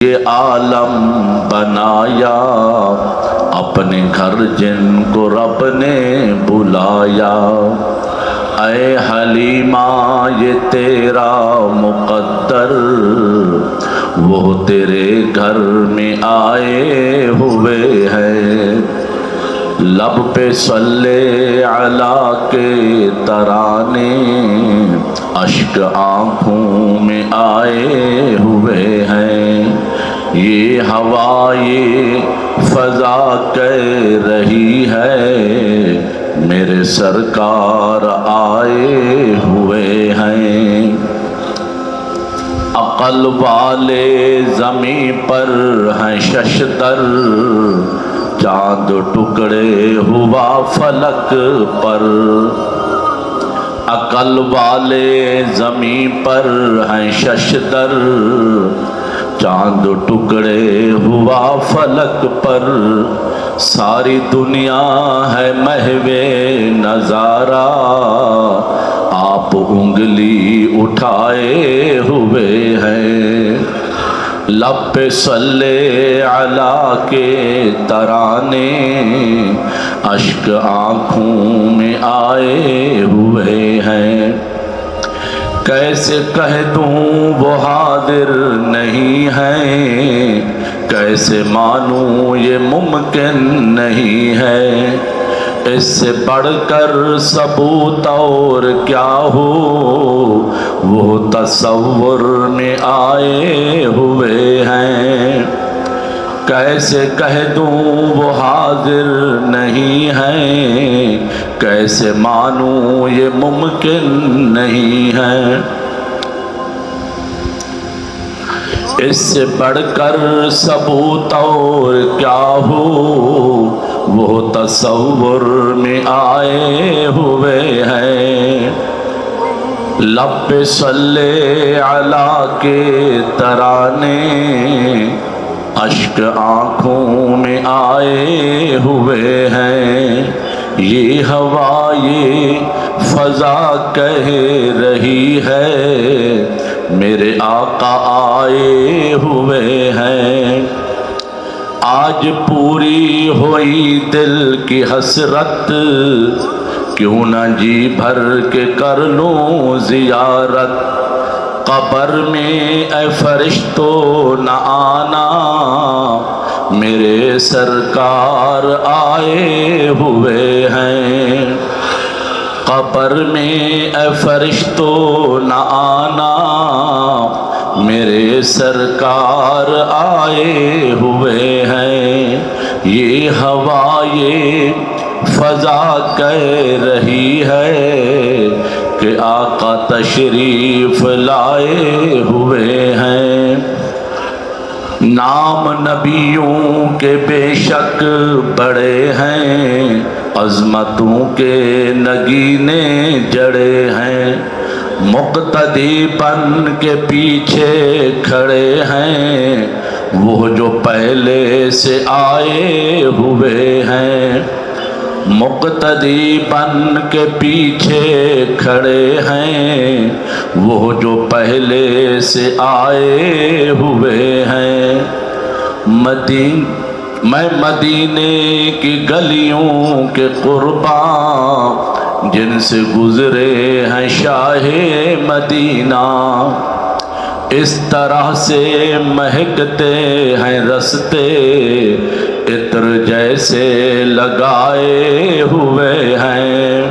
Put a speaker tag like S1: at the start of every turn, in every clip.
S1: یہ عالم بنایا اپنے گھر جن کو رب نے بلایا، اے حلیمہ یہ تیرا مقدر، وہ تیرے گھر میں آئے ہوئے ہیں، لب پہ صلی علی کے ترانے اشک آنکھوں میں آئے ہوئے ہیں، یہ ہوا یہ فضا کہہ رہی ہے میرے سرکار آئے ہوئے ہیں، عقل والے زمین پر ہیں ششدر، چاند ٹکڑے ہوا فلک پر، عقل والے زمین پر ہیں ششدر، چاند ٹکڑے ہوا فلک پر، ساری دنیا ہے محو نظارہ، آپ انگلی اٹھائے ہوئے ہیں، لب پہ صلی علی کے ترانے اشک آنکھوں میں آئے ہوئے ہیں، کیسے کہہ دوں وہ حاضر نہیں ہے، کیسے مانوں یہ ممکن نہیں ہے، اس سے بڑھ کر ثبوت اور کیا ہو، وہ تصور میں آئے ہوئے ہیں، کیسے کہہ دوں وہ حاضر نہیں ہے، کیسے مانوں یہ ممکن نہیں ہے، اس سے بڑھ کر ثبوت اور کیا ہو، وہ تصور میں آئے ہوئے ہیں، لب پہ صلی علی کے ترانے اشک آنکھوں میں آئے ہوئے ہیں، یہ ہوا یہ فضا کہہ رہی ہے میرے آقا آئے ہوئے ہیں، آج پوری ہوئی دل کی حسرت، کیوں نہ جی بھر کے کر لوں زیارت، قبر میں اے فرشتو نہ آنا، میرے سرکار آئے ہوئے ہیں، قبر میں اے فرشتو نہ آنا، میرے سرکار آئے ہوئے ہیں، یہ ہوا یہ فضا کہہ رہی ہے کہ آقا تشریف لائے ہوئے ہیں، نام نبیوں کے بے شک بڑے ہیں، عظمتوں کے نگینے جڑے ہیں، مقتدی بن کے پیچھے کھڑے ہیں، وہ جو پہلے سے آئے ہوئے ہیں، مقتدی بن کے پیچھے کھڑے ہیں، وہ جو پہلے سے آئے ہوئے ہیں، میں مدینے کی گلیوں کے قرباں جن سے گزرے ہیں شاہ مدینہ، اس طرح سے مہکتے ہیں رستے، عطر جیسے لگائے ہوئے ہیں،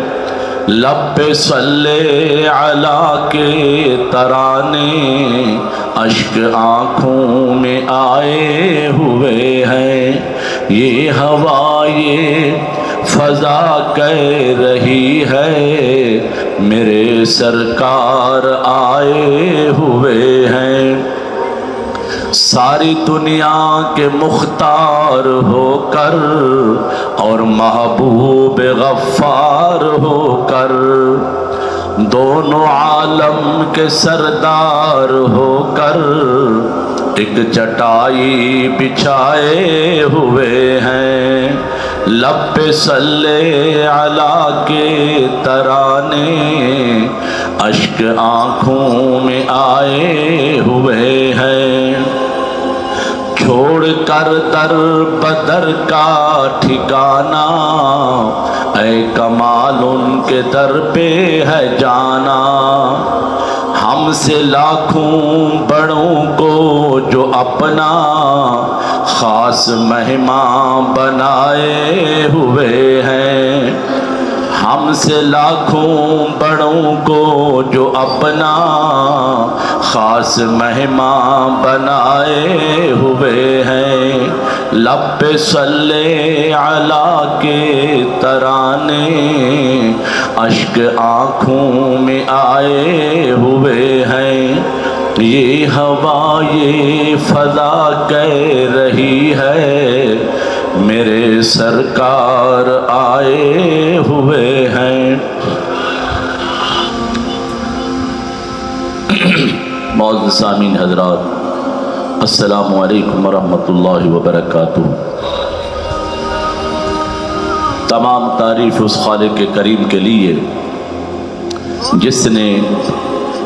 S1: لب پہ صلی علی کے ترانے اشک آنکھوں میں آئے ہوئے ہیں، یہ ہوا یہ فضا کہہ رہی ہے میرے سرکار آئے ہوئے ہیں، ساری دنیا کے مختار ہو کر اور محبوب غفار ہو کر، دونوں عالم کے سردار ہو کر، ایک چٹائی بچھائے ہوئے ہیں، لب پہ صلی علی کے ترانے اشک آنکھوں میں آئے ہوئے ہیں، چھوڑ کر در بدر کا ٹھکانا، اے کمال ان کے در پہ ہے جانا۔ ہم سے لاکھوں بڑوں کو جو اپنا خاص مہمان بنائے ہوئے ہیں، ہم سے لاکھوں بڑوں کو جو اپنا خاص مہمان بنائے ہوئے ہیں۔ لب پہ صلی علی کے ترانے اشک آنکھوں میں آئے ہوئے ہیں۔ یہ ہوا یہ فضا کہہ رہی ہے میرے سرکار آئے ہوئے ہیں۔ معزز سامعین حضرات، السلام علیکم ورحمۃ اللہ وبرکاتہ۔ تمام تعریف اس خالق کریم کے لیے جس نے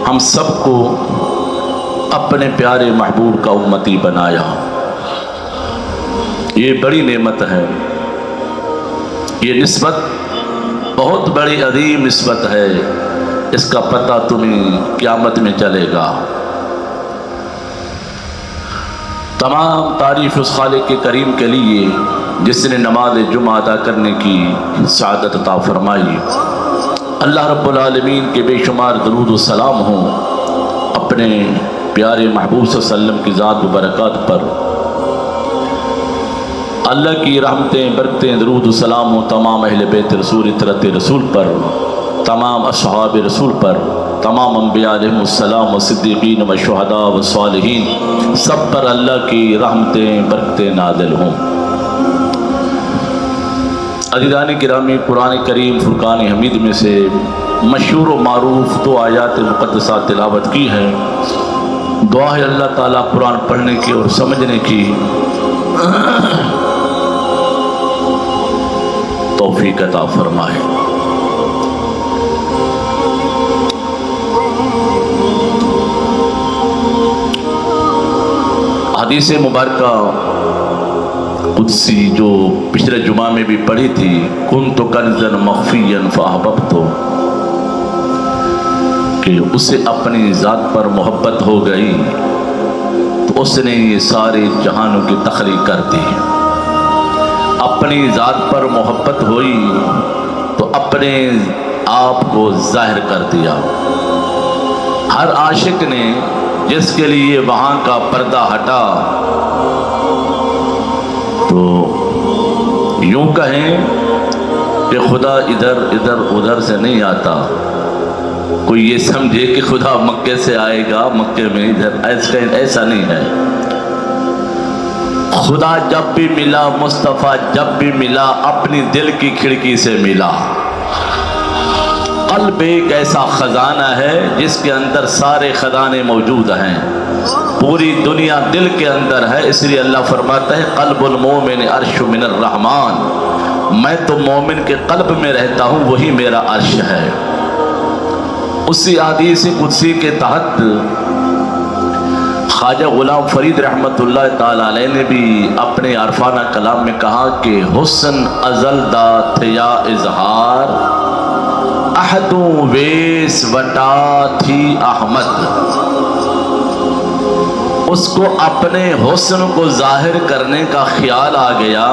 S1: ہم سب کو اپنے پیارے محبوب کا امتی بنایا۔ یہ بڑی نعمت ہے، یہ نسبت بہت بڑی عظیم نسبت ہے، اس کا پتہ تمہیں قیامت میں چلے گا۔ تمام تعریف اس خالق کریم کے لیے جس نے نماز جمعہ ادا کرنے کی سعادت عطا فرمائی۔ اللہ رب العالمین کے بے شمار درود و سلام ہوں اپنے پیارے محبوب صلی اللہ علیہ وسلم کی ذات و برکات پر۔ اللہ کی رحمتیں برکتیں درود و سلام ہوں تمام اہل بیت رسول اطرت رسول پر، تمام اصحاب رسول پر، تمام انبیاء علیہم السلام و صدیقین و شہداء و صالحین، سب پر اللہ کی رحمتیں برکتیں نازل ہوں۔ عزیزان گرامی، قرآن کریم فرقان حمید میں سے مشہور و معروف دو آیات مقدسہ تلاوت کی ہے۔ دعا ہے اللہ تعالیٰ قرآن پڑھنے کی اور سمجھنے کی توفیق عطا فرمائے۔ حدیث مبارکہ قدسی جو پچھلے جمعہ میں بھی پڑھی تھی، کنت کنزا مخفیا فاحببت، کہ اسے اپنی ذات پر محبت ہو گئی تو اس نے یہ سارے جہانوں کی تخلیق کر دی۔ اپنی ذات پر محبت ہوئی تو اپنے آپ کو ظاہر کر دیا۔ ہر عاشق نے جس کے لیے وہاں کا پردہ ہٹا تو یوں کہیں کہ خدا ادھر ادھر سے نہیں آتا۔ کوئی یہ سمجھے کہ خدا مکے سے آئے گا، مکے میں ادھر، ایسا نہیں ہے۔ خدا جب بھی ملا، مصطفیٰ جب بھی ملا، اپنی دل کی کھڑکی سے ملا۔ قلب ایک ایسا خزانہ ہے جس کے اندر سارے خزانے موجود ہیں، پوری دنیا دل کے اندر ہے۔ اس لیے اللہ فرماتا ہے قلب المومن عرش من الرحمن، میں تو مومن کے قلب میں رہتا ہوں، وہی میرا عرش ہے۔ اسی حدیث قدسی کے تحت خواجہ غلام فرید رحمۃ اللہ تعالیٰ علیہ نے بھی اپنے عرفانہ کلام میں کہا کہ حسن ازل دا تھیا اظہار، احدوں ویس وٹا تھی احمد۔ اس کو اپنے حسن کو ظاہر کرنے کا خیال آ گیا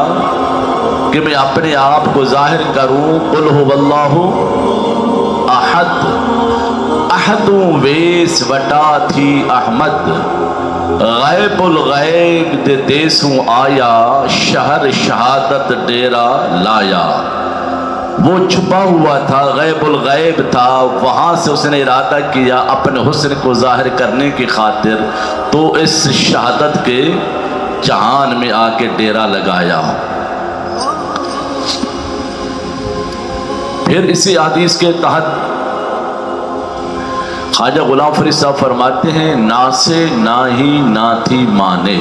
S1: کہ میں اپنے آپ کو ظاہر کروں، قل هو اللہ احد، احدوں ویس وٹا تھی احمد، غیب الغیب دے دیسوں آیا، شہر شہادت ڈیرا لایا۔ وہ چھپا ہوا تھا، غیب الغیب تھا، وہاں سے اس نے ارادہ کیا اپنے حسن کو ظاہر کرنے کی خاطر، تو اس شہادت کے جہان میں آ کے ڈیرا لگایا۔ پھر اسی حدیث کے تحت خواجہ غلام فرید صاحب فرماتے ہیں نا سے نہ ہی نہ تھی مانے،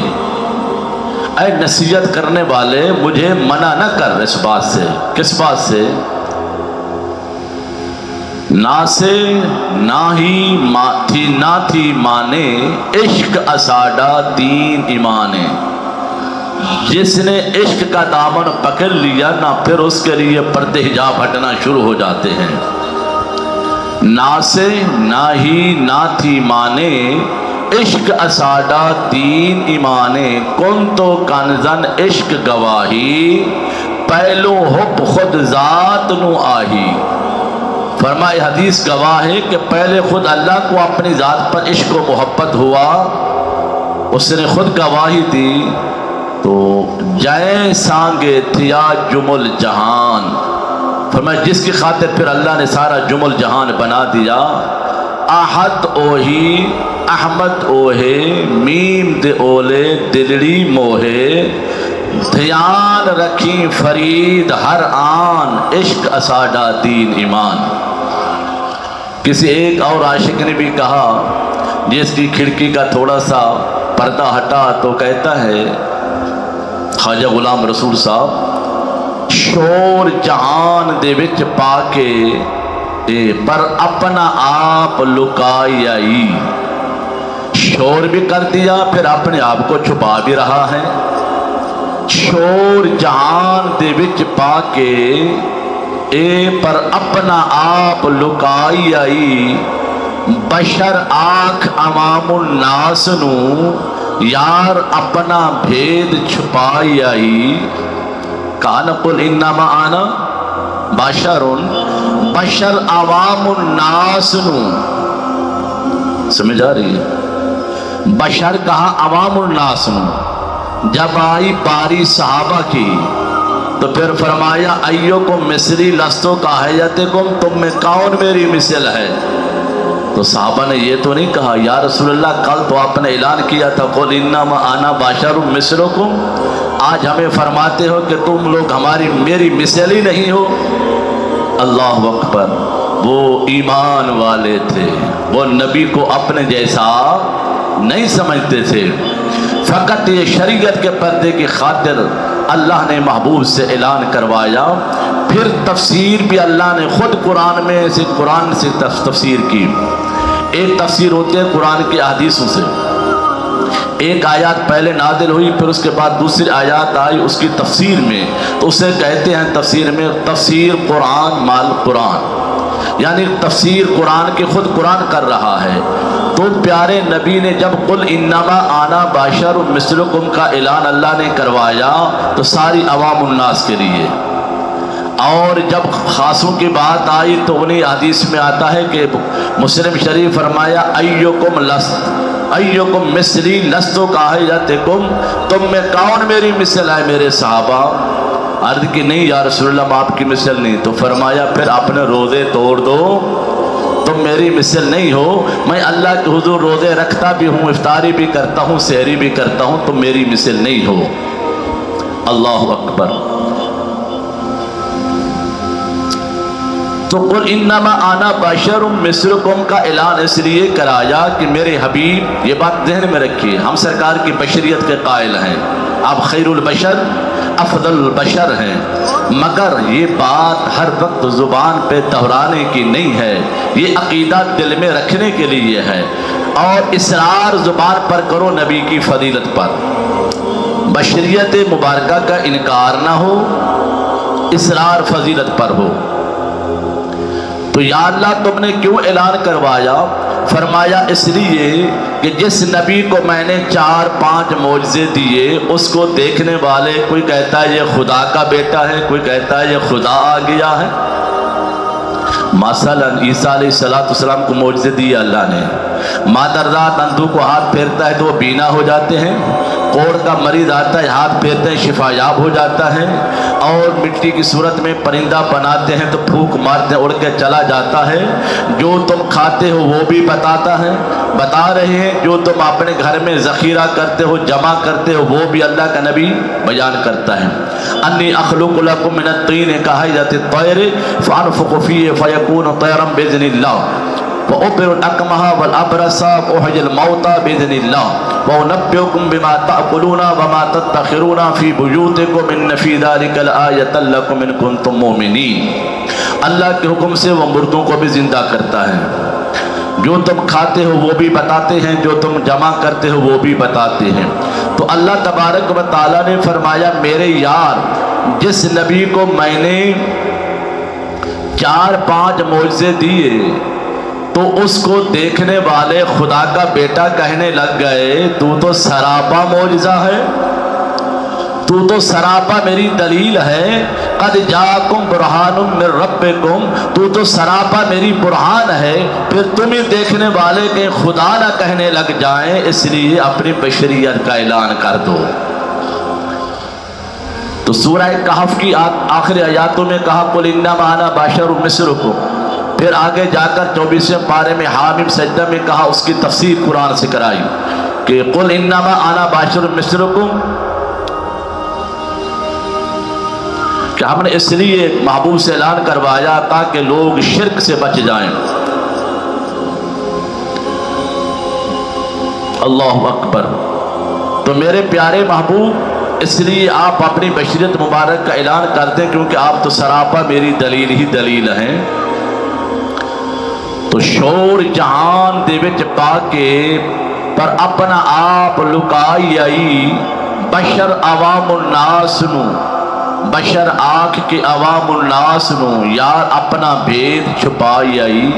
S1: اے نصیحت کرنے والے مجھے منع نہ کر اس بات سے۔ کس بات سے؟ نا سے نہ ہی نہ تھی مانے، عشق اساڈا دین ایمانے۔ جس نے عشق کا دامن پکڑ لیا نہ پھر اس کے لیے پردے حجاب ہٹنا شروع ہو جاتے ہیں۔ نہ سے نہ ہی نہ تھی مانے، عشق اساڈا دین ایمانے، کن تو کنزن عشق گواہی، پہلو حب خود ذات نو آہی۔ فرمائے حدیث گواہ ہے کہ پہلے خود اللہ کو اپنی ذات پر عشق و محبت ہوا، اس نے خود گواہی دی تو جائیں سانگے تھیا جمل جہان، فرمایا جس کی خاطر پھر اللہ نے سارا جمل جہان بنا دیا۔ احد اوہی احمد اوہے، میم دے اولے دلڑی موہے، دھیان رکھی فرید ہر آن، عشق اساڈا دین ایمان۔ کسی ایک اور عاشق نے بھی کہا، جس کی کھڑکی کا تھوڑا سا پردہ ہٹا تو کہتا ہے خواجہ غلام رسول صاحب، شور جہان دے وچ پا کے پر اپنا آپ لکائی آئی، شور بھی کر دیا پھر اپنے آپ کو چھپا بھی رہا ہے۔ شور جہان دے وچ پا کے پر اپنا آپ لکائی آئی، بشر آنکھ عوام الناس نو، یار اپنا بھید چھپائی آئی۔ کان قل انما انا بشر، بشر عوام الناس نو، سمجھ آ رہی ہے؟ بشر کہا عوام الناس نو۔ جب آئی باری صحابہ کی تو پھر فرمایا ایوکم مثلی لستو کاہیتکم، تم میں کون میری مثل ہے؟ تو صحابہ نے یہ تو نہیں کہا یا رسول اللہ کل تو آپ نے اعلان کیا تھا قل انما انا بشر مثلکم، آج ہمیں فرماتے ہو کہ تم لوگ میری مثل ہی نہیں ہو۔ اللہ اکبر، وہ ایمان والے تھے، وہ نبی کو اپنے جیسا نہیں سمجھتے تھے، فقط یہ شریعت کے پردے کی خاطر اللہ نے محبوب سے اعلان کروایا۔ پھر تفسیر بھی اللہ نے خود قرآن سے تفسیر کی۔ ایک تفسیر ہوتی ہے قرآن کی احادیثوں سے، ایک آیات پہلے نازل ہوئی پھر اس کے بعد دوسری آیات آئی اس کی تفسیر میں، تو اسے کہتے ہیں تفسیر میں تفسیر قرآن مال قرآن، یعنی تفسیر قرآن کے خود قرآن کر رہا ہے۔ تو پیارے نبی نے جب قل انما انا بشر مثلکم کا اعلان اللہ نے کروایا تو ساری عوام الناس کے لیے، اور جب خاصوں کی بات آئی تو انہیں حدیث میں آتا ہے کہ مسلم شریف فرمایا ایوکم مثلی لستو کاہیتکم، تم میں کون میری مثل ہے میرے صحابہ؟ عرض کی نہیں یا رسول اللہ میں آپ کی مثل نہیں، تو فرمایا پھر اپنے روزے توڑ دو، تم میری مثل نہیں ہو، میں اللہ کے حضور روزے رکھتا بھی ہوں، افطاری بھی کرتا ہوں، سحری بھی کرتا ہوں، تم میری مثل نہیں ہو۔ اللہ اکبر۔ تو قل انما انا بشر مثلکم کا اعلان اس لیے کرایا کہ میرے حبیب، یہ بات ذہن میں رکھیے، ہم سرکار کی بشریت کے قائل ہیں، آپ خیر البشر افضل البشر ہیں، مگر یہ بات ہر وقت زبان پہ دہرانے کی نہیں ہے، یہ عقیدہ دل میں رکھنے کے لیے ہے، اور اصرار زبان پر کرو نبی کی فضیلت پر، بشریت مبارکہ کا انکار نہ ہو، اصرار فضیلت پر ہو۔ تو یا اللہ تم نے کیوں اعلان کروایا؟ فرمایا اس لیے کہ جس نبی کو میں نے 4-5 معجزے دیے، اس کو دیکھنے والے کوئی کہتا ہے یہ خدا کا بیٹا ہے، کوئی کہتا ہے یہ خدا آ گیا ہے۔ مثلا عیسیٰ علیہ السلام کو معجزے دیے اللہ نے، مادر ذات اندھو کو ہاتھ پھیرتا ہے تو وہ بینا ہو جاتے ہیں، کوڑ کا مریض آتا ہے ہاتھ پھیرتے ہیں شفا یاب ہو جاتا ہے، اور مٹی کی صورت میں پرندہ بناتے ہیں تو پھونک مارتے ہیں اڑ کے چلا جاتا ہے، جو تم کھاتے ہو وہ بھی بتا رہے ہیں، جو تم اپنے گھر میں ذخیرہ کرتے ہو جمع کرتے ہو وہ بھی اللہ کا نبی بیان کرتا ہے۔ انی اخلق لکم من الطین کہیئۃ الطیر فانفخ فیہ فیکون طیرا باذن اللہ وَأُبْرِئُ الْأَكْمَحَ وَالْأَبْرَصَ وَأُحْيِي الْمَوْتَى بِإِذْنِ اللَّهِ وَأُنَبِّئُكُم بِمَا تَأْكُلُونَ وَمَا تَدَّخِرُونَ فِي بُيُوتِكُمْ إِنَّ فِي ذَلِكَ لَآيَةً لَكُمْ إِن كُنتُم مُؤْمِنِينَ۔ اللہ کے حکم سے وہ مردوں کو بھی زندہ کرتا ہے، جو تم کھاتے ہو وہ بھی بتاتے ہیں، جو تم جمع کرتے ہو وہ بھی بتاتے ہیں۔ تو اللہ تبارک و تعالیٰ نے فرمایا میرے یار جس نبی کو میں نے 4-5 معجزے دیے تو اس کو دیکھنے والے خدا کا بیٹا کہنے لگ گئے تو سراپا معجزہ ہے، تو سراپا میری دلیل ہے، قد جاءکم برہان من ربکم، تو سراپا میری برہان ہے۔ پھر تمہیں دیکھنے والے کہ خدا نہ کہنے لگ جائیں، اس لیے اپنی بشریت کا اعلان کر دو۔ تو سورہ کہف کی آخری آیاتوں میں کہا قل انما انا بشر مثلکم، پھر آگے جا کر 24ویں پارے میں حامیم سجدہ میں کہا، اس کی تفسیر قرآن سے کرائی کہ قل انما انا بشر مثلکم، کہ ہم نے اس لیے محبوب سے اعلان کروایا تاکہ لوگ شرک سے بچ جائیں۔ اللہ اکبر۔ تو میرے پیارے محبوب اس لیے آپ اپنی بشریت مبارک کا اعلان کرتے ہیں کیونکہ آپ تو سراپا میری دلیل ہی دلیل ہیں۔ تو شور جہان دے وچ پا کے پر اپنا آپ لکائی آئی، بشر عوام الناس نو، بشر آنکھ کے عوام الناس نو یار اپنا بھید چھپائی آئی۔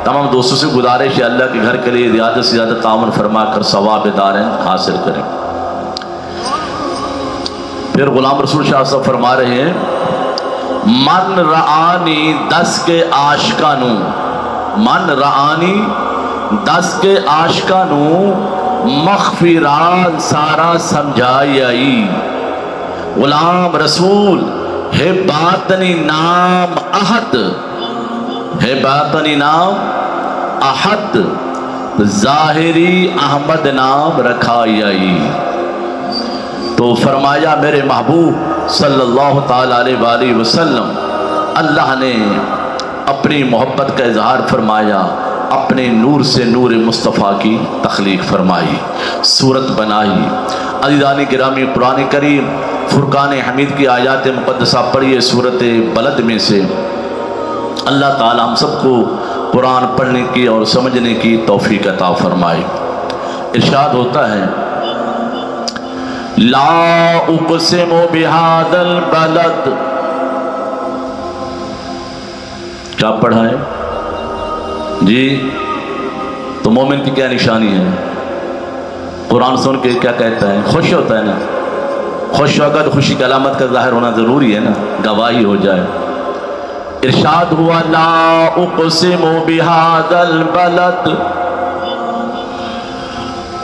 S1: تمام دوستوں سے گزارش ہے اللہ کے گھر کے لیے زیادہ سے زیادہ تعاون فرما کر ثواب داریں حاصل کریں۔ پھر غلام رسول شاہ صاحب فرما رہے ہیں من رعانی 10 کے عاشقانو، من رعانی 10 کے عاشقانو مغفران سارا سمجھائی آئی۔ غلام رسول ہے باطنی نام احد، ہے باطنی نام احد، ظاہری احمد نام رکھائی آئی۔ تو فرمایا میرے محبوب صلی اللہ تعالیٰ علیہ وآلہ وسلم اللہ نے اپنی محبت کا اظہار فرمایا، اپنے نور سے نور مصطفیٰ کی تخلیق فرمائی، صورت بنائی۔ عزیزان گرامی قرآن کریم فرقان حمید کی آیات مقدسہ پڑھیے سورت بلد میں سے، اللہ تعالیٰ ہم سب کو قرآن پڑھنے کی اور سمجھنے کی توفیق عطا فرمائے۔ ارشاد ہوتا ہے لا اقسم بہذا البلد، کیا پڑھا ہے جی؟ تو مومن کی کیا نشانی ہے؟ قرآن سن کے کیا کہتا ہے؟ خوش ہوتا ہے نا، خوش ہوگا تو خوشی کی علامت کا ظاہر ہونا ضروری ہے نا، گواہی ہو جائے۔ ارشاد ہوا لا اقسم بہذا البلد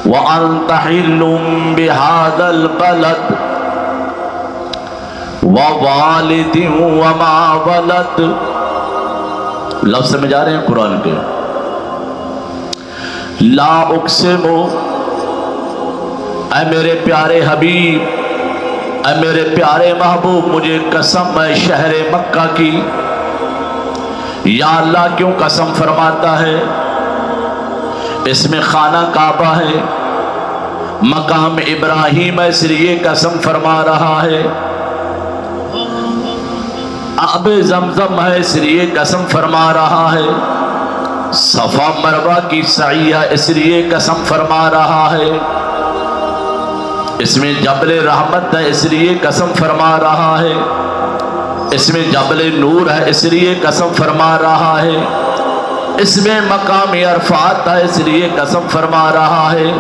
S1: وَأَنْتَ حِلٌّ بِهَذَا الْبَلَدِ وَوَالِدٍ وَمَا وَلَدٍ۔ لفظ میں جا رہے ہیں قرآن کے۔ لا اقسم، اے میرے پیارے حبیب، اے میرے پیارے محبوب، مجھے قسم ہے شہر مکہ کی۔ یا اللہ کیوں قسم فرماتا ہے؟ اس میں خانہ کعبہ ہے، مقام ابراہیم ہے، اس لیے قسم فرما رہا ہے۔ آب زمزم ہے، اس لیے قسم فرما رہا ہے۔ صفا مروہ کی سعی ہے، اس لیے قسم فرما رہا ہے۔ اس میں جبل رحمت ہے، اس لیے قسم فرما رہا ہے۔ اس میں جبل نور ہے، اس لیے قسم فرما رہا ہے۔ اس میں مقام عرفات ہے، اس لیے قسم فرما رہا ہے۔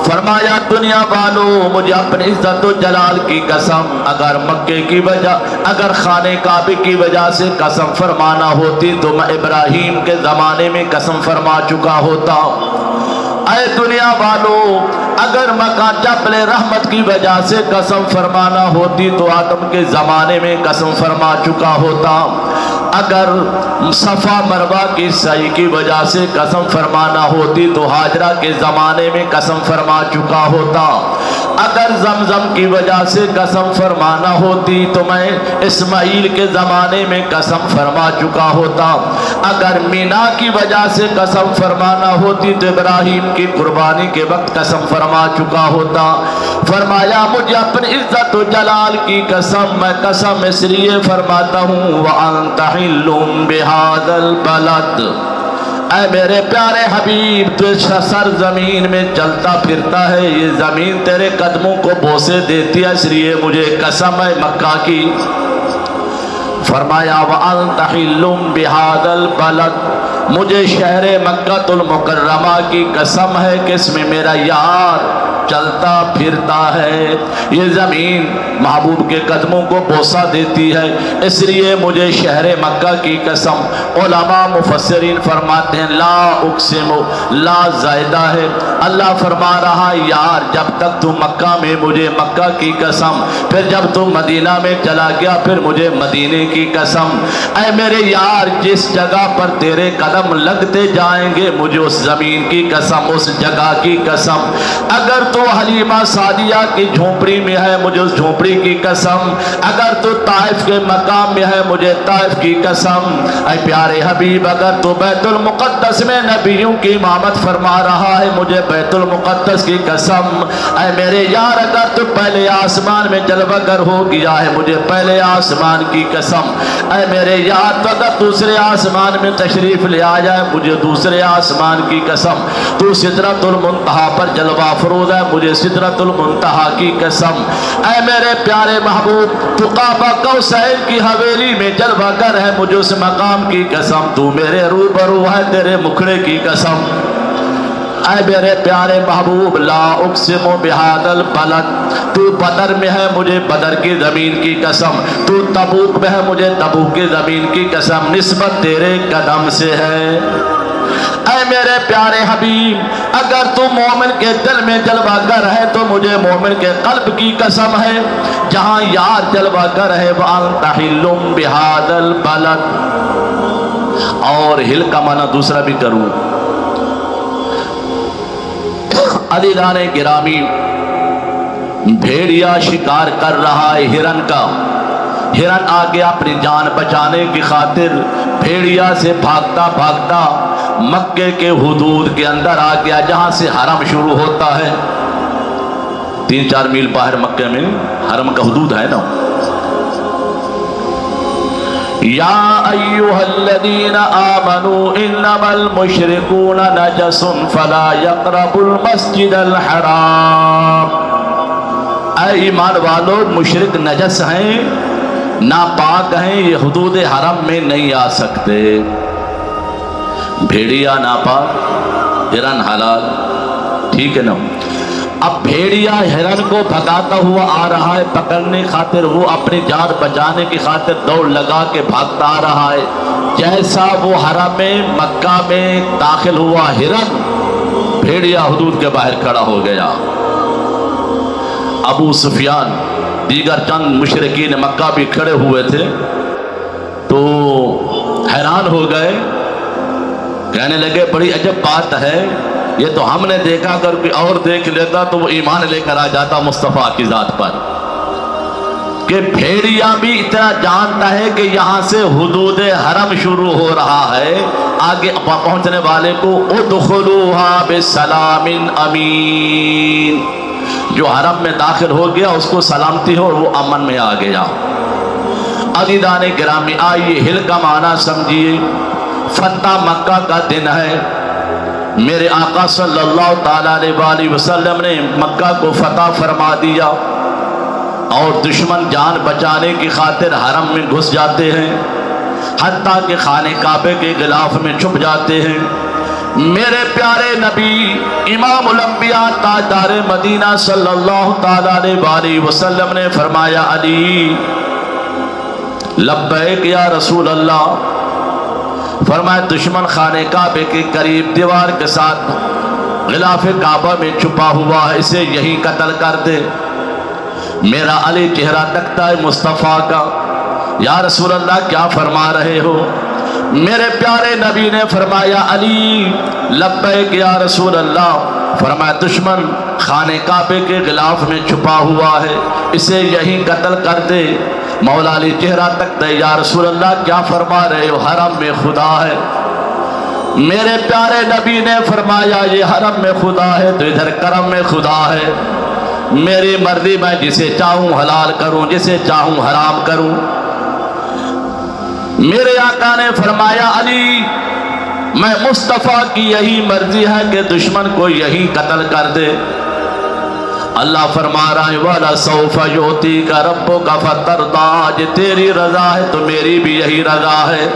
S1: فرمایا دنیا والو مجھے اپنی عزت و جلال کی قسم، اگر مکے کی وجہ، اگر خانہ کعبے کی وجہ سے قسم فرمانا ہوتی تو میں ابراہیم کے زمانے میں قسم فرما چکا ہوتا۔ اے دنیا والو اگر مکان جبل رحمت کی وجہ سے قسم فرمانا ہوتی تو آدم کے زمانے میں قسم فرما چکا ہوتا۔ اگر صفا مروہ کی سعی کی وجہ سے قسم فرمانا ہوتی تو ہاجرہ کے زمانے میں قسم فرما چکا ہوتا۔ اگر زمزم کی وجہ سے قسم فرمانا ہوتی تو میں اسماعیل کے زمانے میں قسم فرما چکا ہوتا۔ اگر مینا کی وجہ سے قسم فرمانا ہوتی تو ابراہیم کی قربانی کے وقت قسم فرما چکا ہوتا۔ فرمایا مجھے اپنی عزت و جلال کی قسم، میں قسم اس لیے فرماتا ہوں وَأَنْتَ حِلٌّ بِهَذَا الْبَلَدِ، اے میرے پیارے حبیب تو سر زمین میں چلتا پھرتا ہے، یہ زمین تیرے قدموں کو بوسے دیتی ہے، اس لیے مجھے قسم ہے مکہ کی۔ فرمایا وَأَنْتَ حِلٌّ بِهَذَا الْبَلَدِ، مجھے شہر مکہ المکرمہ کی قسم ہے کہ اس میں میرا یار چلتا پھرتا ہے، یہ زمین محبوب کے قدموں کو بوسہ دیتی ہے، اس لیے مجھے شہر مکہ کی قسم۔ علماء مفسرین فرماتے ہیں لا اقسم، لا زائدہ ہے، اللہ فرما رہا یار جب تک تو مکہ میں مجھے مکہ کی قسم، پھر جب تو مدینہ میں چلا گیا پھر مجھے مدینے کی قسم۔ اے میرے یار جس جگہ پر تیرے قدم لگتے جائیں گے مجھے اس زمین کی قسم، اس جگہ کی قسم۔ اگر تو حلیمہ سعدیہ کی جھونپڑی میں ہے مجھے اس جھونپڑی کی قسم، اگر تو طائف کے مقام میں ہے مجھے طائف کی قسم۔ اے پیارے حبیب اگر تو بیت المقدس میں نبیوں کی امامت فرما رہا ہے مجھے بیت المقدس کی قسم۔ اے میرے یار اگر تو پہلے آسمان میں جلوہ گر ہو گیا ہے مجھے پہلے آسمان کی قسم۔ اے میرے یار تو اگر دوسرے آسمان میں تشریف لے آ جائے مجھے دوسرے آسمان کی قسم۔ تو سدرۃ المنتہا پر جلوہ افروز ہے مجھے سدرۃ المنتہا کی قسم۔ اے میرے پیارے محبوب تو کعبہ کوثر کی حویلی میں جلوہ گر ہے مجھے اس مقام کی قسم، تو میرے روبرو ہے تیرے مکھڑے کی قسم۔ اے میرے پیارے محبوب لا اقسم بہذا البلد، تو بدر میں ہے مجھے بدر کی زمین کی قسم، تو تبوک میں ہے مجھے تبوک کی زمین کی قسم، نسبت تیرے قدم سے ہے۔ اے میرے پیارے حبیب اگر تو مومن کے دل میں جلوہ گر ہے تو مجھے مومن کے قلب کی قسم ہے، جہاں یار جلوہ گر ہے وَأَنْتَ حِلٌّ بِهَذَا الْبَلَدِ۔ اور ہل کا معنی دوسرا بھی کروں۔ عزیزان گرامی بھیڑیا شکار کر رہا ہے ہرن کا، ہرن آگے اپنی جان بچانے کی خاطر بھیڑیا سے بھاگتا بھاگتا مکے کے حدود کے اندر آ گیا جہاں سے حرم شروع ہوتا ہے، 3-4 میل باہر مکے میں حرم کا حدود ہے نا۔ یا ایھا الذین آمنوا انما المشرکون نجس فلا یقربوا المسجد الحرام، اے ایمان والو مشرک نجس ہیں ناپاک ہیں، یہ حدود حرم میں نہیں آ سکتے۔ بھیڑیا ناپاک ہرن حلال، ٹھیک ہے نا۔ اب بھیڑیا ہرن کو بھگاتا ہوا آ رہا ہے پکڑنے خاطر، وہ اپنی جان بچانے کی خاطر دوڑ لگا کے بھاگتا آ رہا ہے، جیسا وہ حرم مکہ میں داخل ہوا ہرن بھیڑیا حدود کے باہر کھڑا ہو گیا۔ ابو سفیان دیگر چند مشرکین مکہ بھی کھڑے ہوئے تھے تو حیران ہو گئے، کہنے لگے بڑی عجب بات ہے، یہ تو ہم نے دیکھا اگر کوئی اور دیکھ لیتا تو وہ ایمان لے کر آ جاتا مصطفیٰ کی ذات پر، کہ بھیڑیا بھی اتنا جانتا ہے کہ یہاں سے حدود حرم شروع ہو رہا ہے، آگے پہنچنے والے کو ادخلوها بسلام امین، جو حرم میں داخل ہو گیا اس کو سلامتی ہو اور وہ امن میں آ گیا۔ عزیزان گرامی آئیے ہل کا معنی سمجھیے، فتح مکہ کا دن ہے، میرے آقا صلی اللہ تعالیٰ علیہ وسلم نے مکہ کو فتح فرما دیا اور دشمن جان بچانے کی خاطر حرم میں گھس جاتے ہیں، حتیٰ کہ خانہ کعبے کے غلاف میں چھپ جاتے ہیں۔ میرے پیارے نبی امام الانبیاء تاجدار مدینہ صلی اللہ تعالیٰ علیہ وسلم نے فرمایا علی لبیک یا رسول اللہ، فرمایا دشمن خانہ کعبے کے قریب دیوار کے ساتھ غلاف کعبہ میں چھپا ہوا ہے، اسے یہی قتل کر دے۔ میرا علی چہرہ تکتا ہے مصطفیٰ کا، یا رسول اللہ کیا فرما رہے ہو؟ میرے پیارے نبی نے فرمایا علی لبیک یا رسول اللہ، فرمایا دشمن خانہ کعبے کے غلاف میں چھپا ہوا ہے، اسے یہی قتل کر دے۔ مولا علی چہرہ تک دے، یا رسول اللہ کیا فرما رہے ہو؟ حرم میں خدا ہے۔ میرے پیارے نبی نے فرمایا یہ حرم میں خدا ہے تو ادھر کرم میں خدا ہے، میری مرضی میں جسے چاہوں حلال کروں جسے چاہوں حرام کروں۔ میرے آقا نے فرمایا علی میں مصطفیٰ کی یہی مرضی ہے کہ دشمن کو یہی قتل کر دے۔ اللہ فرما رہا ہے وَلَسَوْفَ يُعْطِيكَ رَبُّكَ فَتَرْضَىٰ، تیری رضا ہے تو میری بھی یہی رضا ہے۔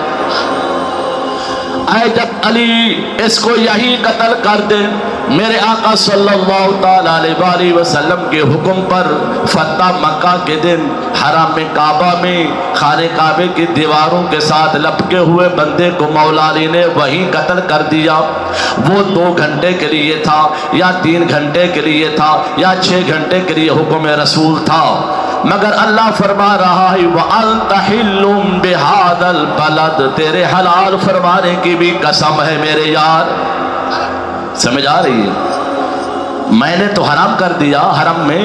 S1: اے جب علی اس کو یہی قتل کر دے، میرے آقا صلی اللہ تعالیٰ علیہ وسلم کے حکم پر فتح مکہ کے دن حرم کعبہ میں خانہ کعبے کی دیواروں کے ساتھ لپکے ہوئے بندے کو مولا علی نے وہی قتل کر دیا۔ وہ 2 گھنٹے کے لیے تھا یا 3 گھنٹے کے لیے تھا یا 6 گھنٹے کے لیے حکم رسول تھا، مگر اللہ فرما رہا ہے وَأَنْتَ حِلٌّ بِهَذَا الْبَلَدِ، تیرے حلال فرمانے کی بھی قسم ہے میرے یار۔ سمجھ آ رہی ہے؟ میں نے تو حرام کر دیا حرم میں،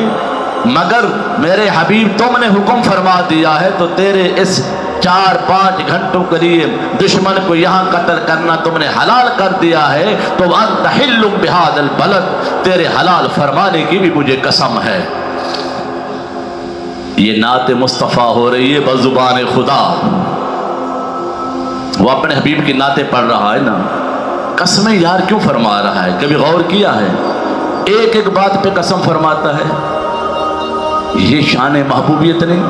S1: مگر میرے حبیب تم نے حکم فرما دیا ہے تو تیرے اس 4-5 گھنٹوں کے لیے دشمن کو یہاں قتل کرنا تم نے حلال کر دیا ہے، تو وَأَنْتَ حِلٌّ بِهَذَا الْبَلَدِ، تیرے حلال فرمانے کی بھی مجھے قسم ہے۔ یہ نعت مصطفیٰ ہو رہی ہے بزبان خدا، وہ اپنے حبیب کی نعتیں پڑھ رہا ہے نا۔ قسمیں یار کیوں فرما رہا ہے؟ کبھی غور کیا ہے؟ ایک ایک بات پہ قسم فرماتا ہے، یہ شان محبوبیت نہیں؟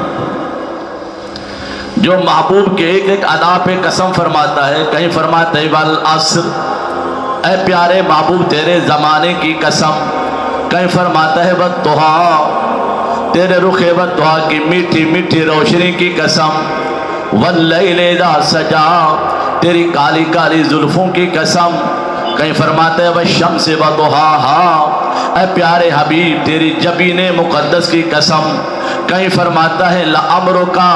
S1: جو محبوب کے ایک ایک ادا پہ قسم فرماتا ہے، کہیں فرماتا ہے والعصر، اے پیارے محبوب تیرے زمانے کی قسم، کہیں فرماتا ہے والضحیٰ، تیرے رخ والضحیٰ کی میٹھی میٹھی روشنی کی قسم، واللیل اذا سجا، تیری کالی کالی زلفوں کی قسم، کہیں فرماتے ہیں والشمس وضحاہا، اے پیارے حبیب تیری جبین مقدس کی قسم، کہیں فرماتا ہے لعمرکا،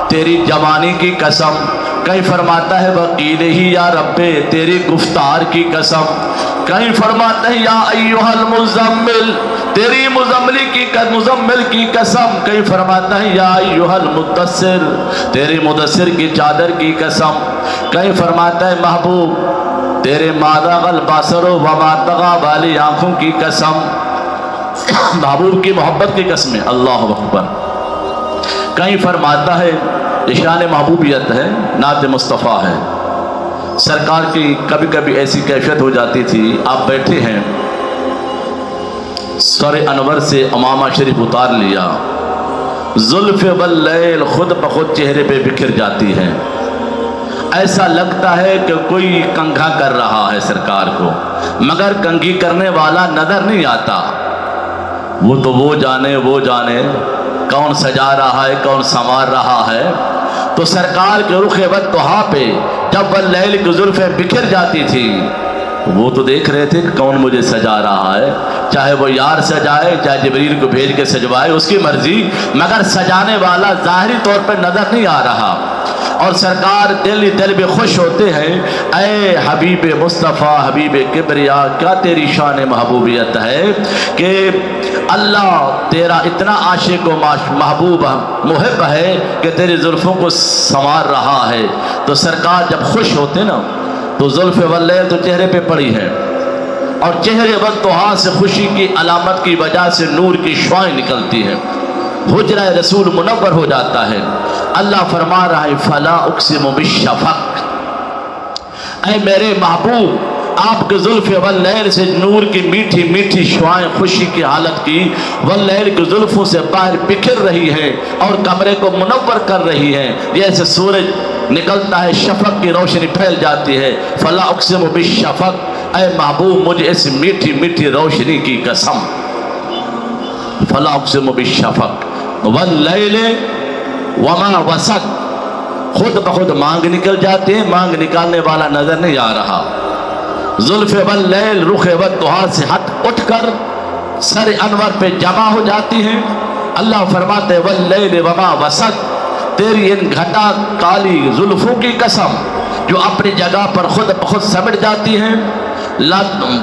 S1: تیری جوانی کی قسم، کہیں فرماتا ہے وقیل ہی یا رب، تیری گفتار کی قسم، کہیں فرماتا ہے یا ایھا المزمل، تیری مزمل کی قسم، کہیں فرماتا ہے یا ایھا المدثر، تیری مدثر کی چادر کی قسم، کہیں فرماتا ہے محبوب تیرے ما ذاغ البصر وما طغى والی آنکھوں کی قسم، محبوب کی محبت کی قسم، اللہ اکبر۔ کہیں فرماتا ہے شان محبوبیت ہے، نعت مصطفیٰ ہے۔ سرکار کی کبھی کبھی ایسی کیفیت ہو جاتی تھی، آپ بیٹھے ہیں سر انور سے امامہ شریف اتار لیا، زلف واللیل خود بخود چہرے پہ بکھر جاتی ہے، ایسا لگتا ہے کہ کوئی کنگھا کر رہا ہے سرکار کو، مگر کنگھی کرنے والا نظر نہیں آتا۔ وہ تو وہ جانے کون سجا رہا ہے کون سنوار رہا ہے۔ تو سرکار کے رخ والضحیٰ پہ جب واللیل کی زلفیں بکھر جاتی تھی، وہ تو دیکھ رہے تھے کہ کون مجھے سجا رہا ہے، چاہے وہ یار سجائے چاہے جبریل کو بھیج کے سجوائے، اس کی مرضی، مگر سجانے والا ظاہری طور پر نظر نہیں آ رہا۔ اور سرکار دل میں خوش ہوتے ہیں، اے حبیب مصطفیٰ حبیب کبریا، کیا تیری شان محبوبیت ہے کہ اللہ تیرا اتنا عاشق و محبوب محب ہے کہ تیری زلفوں کو سنوار رہا ہے۔ تو سرکار جب خوش ہوتے نا تو زلف واللیل تو چہرے پہ پڑی ہے، اور چہرے والضحیٰ سے خوشی کی علامت کی وجہ سے نور کی شعائیں نکلتی ہیں، حجرہ رسول منور ہو جاتا ہے۔ اللہ فرما رہا ہے فلا اقسم بالشفق، اے میرے محبوب آپ کے زلف واللیل سے نور کی میٹھی میٹھی شعائیں خوشی کی حالت کی واللیل کی زلفوں سے باہر بکھر رہی ہے اور کمرے کو منور کر رہی ہے، جیسے سورج نکلتا ہے شفق کی روشنی پھیل جاتی ہے۔ فلا اقسم بالشفق، اے محبوب مجھے اس میٹھی میٹھی روشنی کی قسم، فلا اقسم بالشفق واللیل وما وسق، خود بخود مانگ نکل جاتے ہیں، مانگ نکالنے والا نظر نہیں آ رہا۔ زلف واللیل رخ والضحیٰ سے ہٹ اٹھ کر سر انور پہ جمع ہو جاتی ہیں۔ اللہ فرماتے واللیل وما وسق، تیری ان گھٹا کالی زلفوں کی قسم جو اپنی جگہ پر خود بخود سمٹ جاتی ہیں۔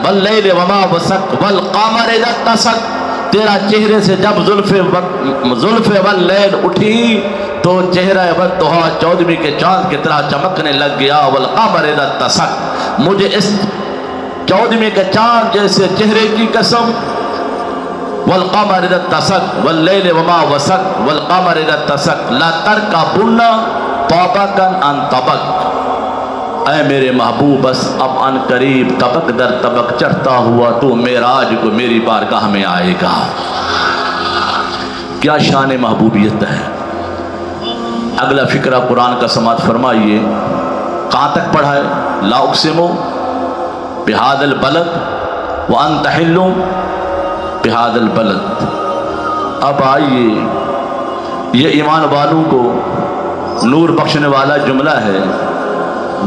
S1: واللیل وما وسق والقمر اذا اتسق، تیرا چہرے سے جب زلف واللیل اٹھی تو چہرہ والضحیٰ 14ویں کے چاند کی طرح چمکنے لگ گیا۔ والقمر اذا اتسق، مجھے اس 14ویں کے چاند جیسے چہرے کی قسم۔ والقمر اذا اتسق واللیل وما وسق والقمر اذا اتسق لا ترکبن طبقا عن طبق، اے میرے محبوب بس اب ان قریب طبق در طبق چڑھتا ہوا تو معراج کو میری بارگاہ میں آئے گا۔ کیا شان محبوبیت ہے۔ اگلا فقرہ قرآن کا سماعت فرمائیے، کہاں تک پڑھا ہے؟ لا اقسم بہذا البلد وانت حل بہذا البلد۔ اب آئیے، یہ ایمان والوں کو نور بخشنے والا جملہ ہے،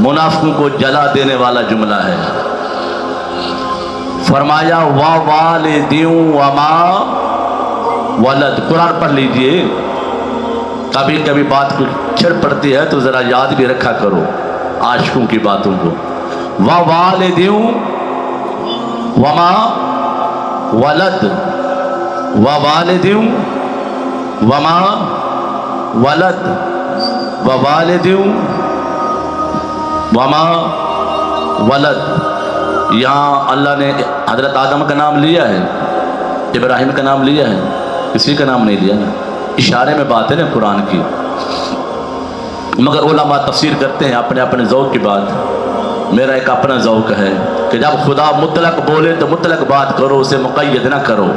S1: منافقوں کو جلا دینے والا جملہ ہے۔ فرمایا ووالد وما ولد۔ قرآن پڑھ لیجئے، کبھی کبھی بات کچھ چھڑ پڑتی ہے تو ذرا یاد بھی رکھا کرو عاشقوں کی باتوں کو۔ ووالد وما ولد، ووالد وما ولد، ووالد وما ولد۔ یہاں اللہ نے حضرت آدم کا نام لیا ہے، ابراہیم کا نام لیا ہے، کسی کا نام نہیں لیا نا، اشارے میں بات ہے نا قرآن کی۔ مگر علماء تفسیر کرتے ہیں اپنے اپنے ذوق کی بات۔ میرا ایک اپنا ذوق ہے کہ جب خدا مطلق بولے تو مطلق بات کرو، اسے مقید نہ کرو۔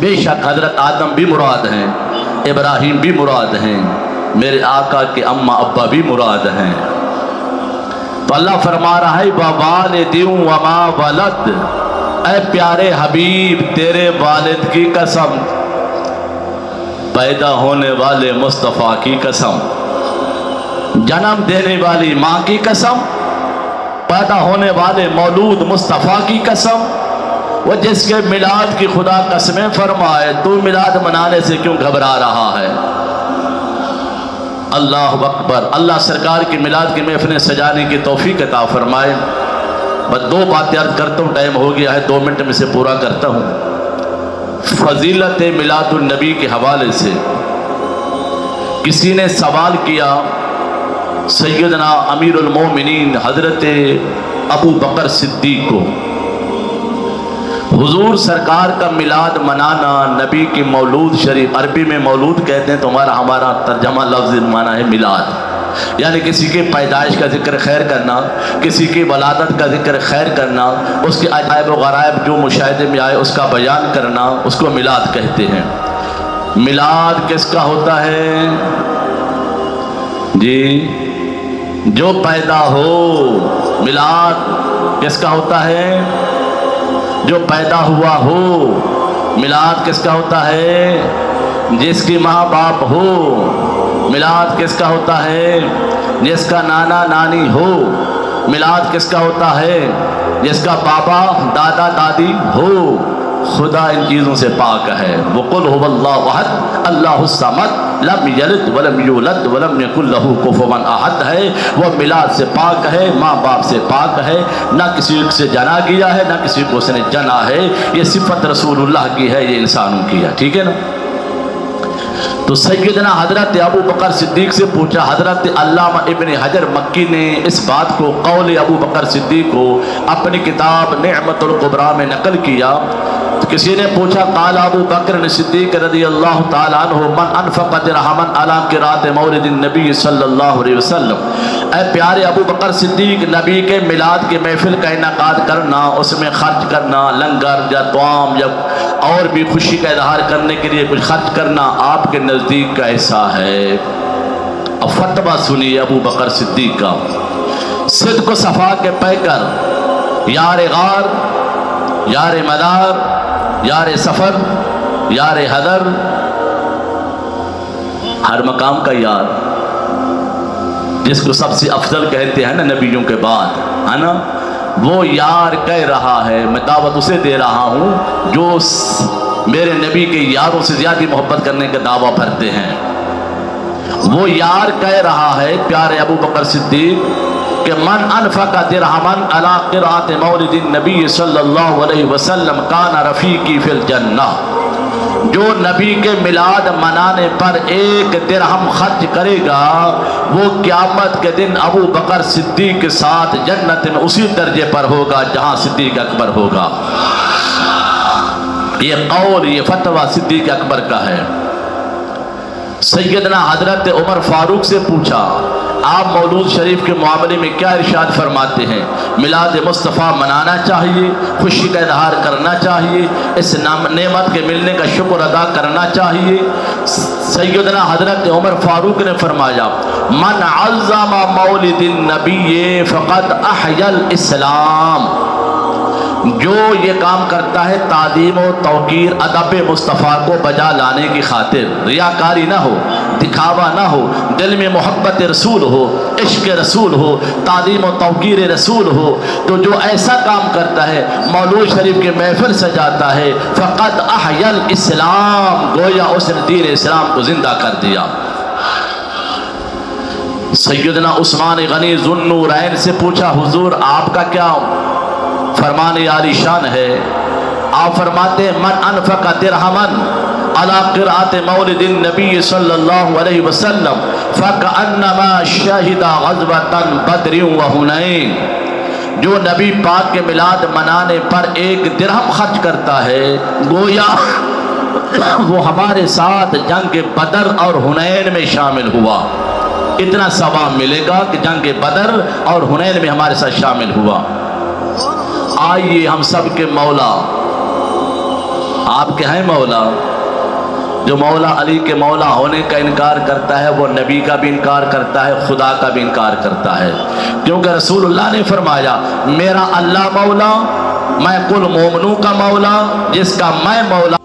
S1: بے شک حضرت آدم بھی مراد ہیں، ابراہیم بھی مراد ہیں، میرے آقا کے اماں ابا بھی مراد ہیں۔ تو اللہ فرما رہا ہے ووالد وما ولد، اے پیارے حبیب تیرے والد کی قسم، پیدا ہونے والے مصطفیٰ کی قسم، جنم دینے والی ماں کی قسم، پیدا ہونے والے مولود مصطفیٰ کی قسم، وہ جس کے میلاد کی خدا قسمیں فرمائے، تو میلاد منانے سے کیوں گھبرا رہا ہے؟ اللہ اکبر۔ اللہ سرکار کی میلاد کی محفلیں سجانے کی توفیق عطا فرمائے۔ بس دو باتیں عرض کرتا ہوں، ٹائم ہو گیا ہے، 2 منٹ میں سے پورا کرتا ہوں۔ فضیلت میلاد النبی کے حوالے سے کسی نے سوال کیا سیدنا امیر المومنین حضرت ابو بکر صدیق کو، حضور سرکار کا میلاد منانا، نبی کی مولود شریف، عربی میں مولود کہتے ہیں، تو ہمارا ترجمہ لفظ معنی ہے میلاد، یعنی کسی کی پیدائش کا ذکر خیر کرنا، کسی کی ولادت کا ذکر خیر کرنا، اس کے عجائب و غرائب جو مشاہدے میں آئے اس کا بیان کرنا، اس کو میلاد کہتے ہیں۔ میلاد کس کا ہوتا ہے جی؟ جو پیدا ہو۔ میلاد کس کا ہوتا ہے؟ جو پیدا ہوا ہو۔ میلاد کس کا ہوتا ہے؟ جس کی ماں باپ ہو۔ میلاد کس کا ہوتا ہے؟ جس کا نانا نانی ہو۔ میلاد کس کا ہوتا ہے؟ جس کا بابا دادا دادی ہو۔ خدا ان چیزوں سے پاک ہے۔ وَقُلْ هُوَ اللَّهُ أَحَدٌ اللَّهُ الصَّمَدُ لَمْ يَلِدْ وَلَمْ يُولَدْ وَلَمْ يَكُنْ لَهُ كُفُوًا أَحَدٌ ہے۔ وہ میلاد سے پاک ہے، ماں باپ سے پاک ہے، نہ کسی سے جنا گیا ہے، نہ کسی کو اس نے جنا ہے۔ یہ صفت رسول اللہ کی ہے، یہ انسانوں کی ہے، ٹھیک ہے نا؟ تو سیدنا حضرت ابو بکر صدیق سے پوچھا۔ حضرت علامہ ابن حجر مکی نے اس بات کو قول ابو بکر صدیق کو اپنی کتاب نعمت الکبریٰ میں نقل کیا۔ تو کسی نے پوچھا قال ابو بکر صدیق رضی اللہ تعالیٰ عنہ من انفق درہما علی قراءۃ مولد النبی صلی اللہ علیہ وسلم، اے پیارے ابو بکر صدیق، نبی کے میلاد کے محفل کا انعقاد کرنا، اس میں خرچ کرنا، لنگر یا طعام یا اور بھی خوشی کا اظہار کرنے کے لیے کچھ خرچ کرنا آپ کے نزدیک کا حصہ ہے؟ اب فتویٰ سنیے ابو بکر صدیق کا۔ صدق و صفا کے پیکر، یار غار، یار مدار، یار سفر، یار حضر، ہر مقام کا یار، جس کو سب سے افضل کہتے ہیں نا نبیوں کے بعد، ہے نا؟ وہ یار کہہ رہا ہے، میں دعوت اسے دے رہا ہوں جو میرے نبی کے یاروں سے زیادہ محبت کرنے کا دعویٰ بھرتے ہیں۔ وہ یار کہہ رہا ہے پیارے ابو بکر صدیق کہ من انفق درہما علی قراءۃ مولد النبی صلی اللہ علیہ وسلم کان رفیقی فی الجنہ، جو نبی کے میلاد منانے پر 1 درہم خرچ کرے گا وہ قیامت کے دن ابو بکر صدیق کے ساتھ جنت میں اسی درجے پر ہوگا جہاں صدیق اکبر ہوگا۔ یہ قول، یہ فتویٰ صدیق اکبر کا ہے۔ سیدنا حضرت عمر فاروق سے پوچھا آپ مولود شریف کے معاملے میں کیا ارشاد فرماتے ہیں؟ میلاد مصطفیٰ منانا چاہیے، خوشی کا اظہار کرنا چاہیے، اس نعمت کے ملنے کا شکر ادا کرنا چاہیے۔ سیدنا حضرت عمر فاروق نے فرمایا من عظم مولد النبی فقد احیا الاسلام، جو یہ کام کرتا ہے تعظیم و توقیر ادب مصطفیٰ کو بجا لانے کی خاطر، ریاکاری نہ ہو، دکھاوا نہ ہو، دل میں محبت رسول ہو، عشق رسول ہو، تعظیم و توقیر رسول ہو، تو جو ایسا کام کرتا ہے مولود شریف کے محفل سجاتا ہے فقط احیا الاسلام، گویا اس نے دین اسلام کو زندہ کر دیا۔ سیدنا عثمان غنی ذو النورین سے پوچھا حضور آپ کا کیا فرمان عالی شان ہے؟ آپ فرماتے ہیں من انفق درہما علی قراءۃ مولد النبی صلی اللہ علیہ وسلم فکأنما شہد غزوۃ بدر وحنین، جو نبی پاک کے میلاد منانے پر ایک درہم خرچ کرتا ہے گویا وہ ہمارے ساتھ جنگ بدر اور حنین میں شامل ہوا، اتنا ثواب ملے گا کہ جنگ بدر اور حنین میں ہمارے ساتھ شامل ہوا۔ آئیے ہم سب کے مولا، آپ کے ہیں مولا؟ جو مولا علی کے مولا ہونے کا انکار کرتا ہے وہ نبی کا بھی انکار کرتا ہے، خدا کا بھی انکار کرتا ہے، کیونکہ رسول اللہ نے فرمایا میرا اللہ مولا، میں کل مومنوں کا مولا، جس کا میں مولا